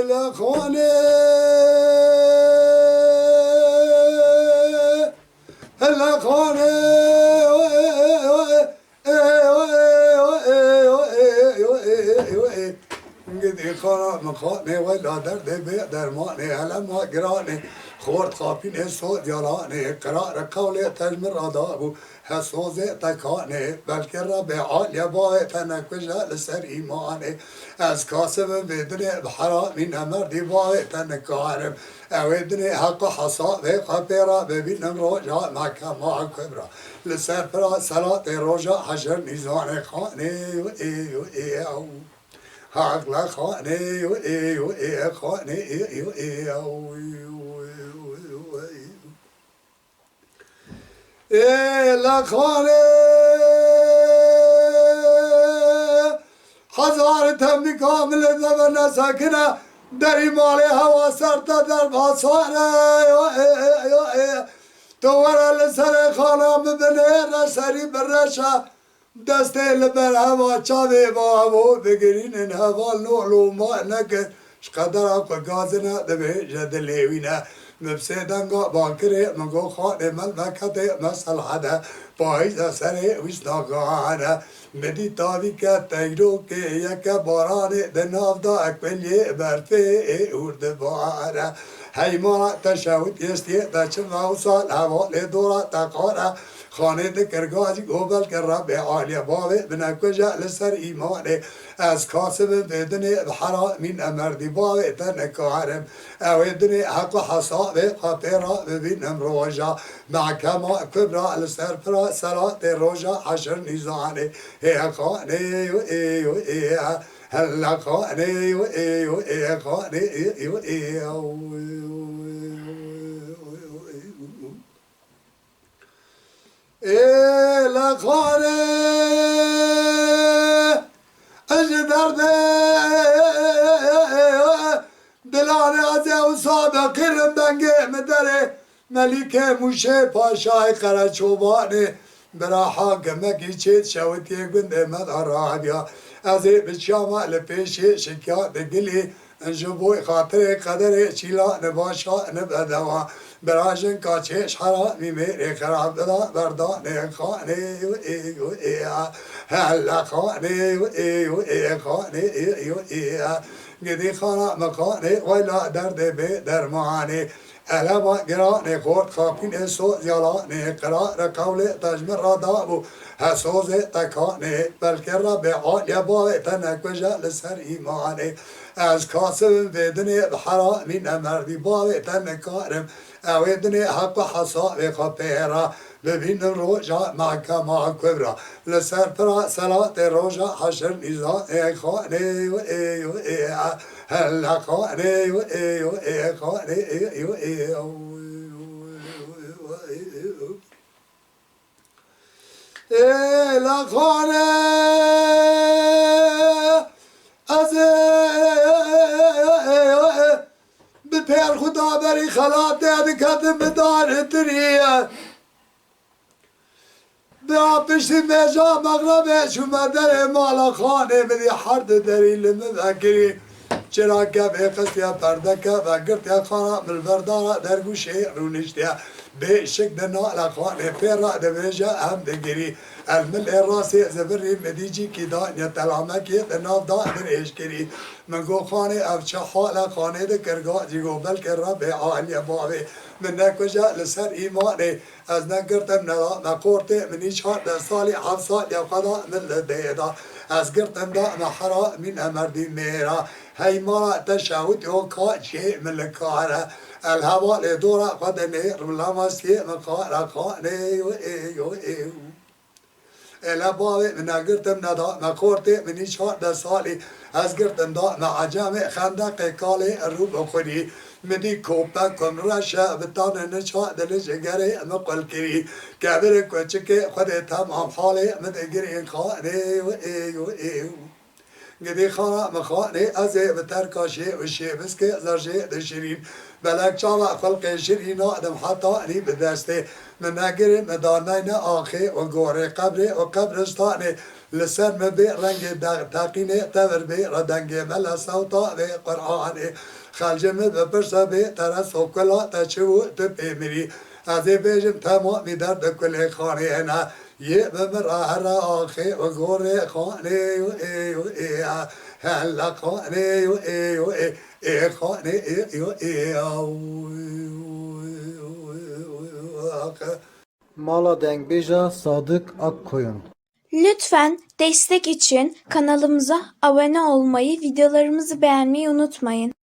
لخانه لخانه قدي خرا مخانه ولا درد بي درمانه هلا ما قرانه خورد خابين صوت يلانه قرار قولي تجمر رضابو حسوزي تكانه بلكي رب عالية باي تنكوجه لسر ايمانه از كاسب بدني بحرام من امردي باي تنكارم اويدني حق حصابه قبيرا ببينم روجا محكمة كبرى لسر فرا صلاة روجا حجر نيزان خانه و ايو حق لخانه و ايو خانه ايو لخانه هزار تنبی کامل زبان ساکنه دری مالی هوا سرتا در باسوانه تو ورا لسر خانه ببنه رسری برشا دسته لبر هوا چاوه با هوا بگرین این هوا نولو ما نکن شقدر اقا گازنه دبه جد لیوینه مبسيدنغا باكري مغو خاني ملمكتي مسلحة بايزا سري وشناغانا مدي تاويكا تيروكي يكا باراني دناف دا اكبلي برفي اورد بارا هيمانا تشاوت يستي تشمع وصال هوالي دورا تقارا خانه دکرگاجی گوبل که رب عالی باوی بنکوجه لسر ایمانه از کاسب بدنی بحرا من امردی باوی تنکارم اویدنی حق حسابه قبیرا ببینم روژا محکمه کبرا لسر فرا سلات روژا حشر نیزانه ای خانه و ای و ای هلا خانه و ای و ای خانه ای و ای لخانه اجدرد دلانه ازه و سابقین دنگه مدره ملیک موشه پاشای قرچوبانه برا حاکمکی چید شوتی گنده مدارابیا ازه بچاما لپیشی شکیات گلی انجبوی خاطر قدر چیلا نباشا نبدوا براجن کاچش حرامی میری خراب دا بردانه خانه و ای و ای هلا خانه و ای و ای خانه ای و ای گدی خانه مخانه ویلا درد به درمانه علما گرانه خورد خاپین سو یالانه قرار قول تجمر را دابو حسوز تکانه بلکه رب عالی باوی تنکوجه لسر ایمانه از کاسب بدنی بحرا من امردی باوی تنکارم اویدنی حق حساب قبیرا ببین روژا محکمه کبرا لسر پرا صلات روژا حشر نیزان ای خانه و ای و ای هلا خانه و ای و ای خانه ای و ای لخانه از به پیر خدا بری خلات دید کتم بدار تریه به آپشتی میجا مغربه شما در مالا خانه بدی حرد دری لمذکری چرا که به قصدیا پرده که و گرتیا خانه بالبردارا در گوشه رونشتیا به شکل نالا خانه پیرا دبیجا هم دگیری المل راسی زبری مدیجی کی دانیا تلامه کی تناف دادر اشکری من گو خانه افچه حالا خانه دکرگاه جیگو بلکه رب عالی باوی من نکجا لسر ایمانه از نگرتم ندا نکورته منی 14 سالی 7 سال یا خدا من لدیدا از گرتم دا محرا من امردی میرا هیما تشهد او کاچه ملکاره الهوال دورا قد نیر لمسی مقاره خانه و ایو ایو الا باوی من گرتم ندا مکورته منی 14 سالی از گرتم دا معجم خندق کالی رو بخوری منی کوپا کن رشا بتان نشا دل جگره مقل کری کبر کوچک خود تمام حالی مدگری خانه و ایو ایو گدی خانه مخانه از بترکاشه و شیبس که زرجه دشرین بلک چاوا خلق شیرین آدم حتی انی بدسته من نگری مدانین آخه و گوره قبر و قبرستانه لسر مبي رنگ تاقيني تبر بي ردنگ ملا صوتا بي قرآني خالجم بپرسا بي ترس وكلا تشو تبي مري ازي بيجم تمامي درد كل خاني انا يبمر هرا اخي وغوري خاني يو اي هلا خاني يو اي خاني يو اي Mala Dengbeja Sadık Akkoyun. Lütfen destek için kanalımıza abone olmayı, videolarımızı beğenmeyi unutmayın.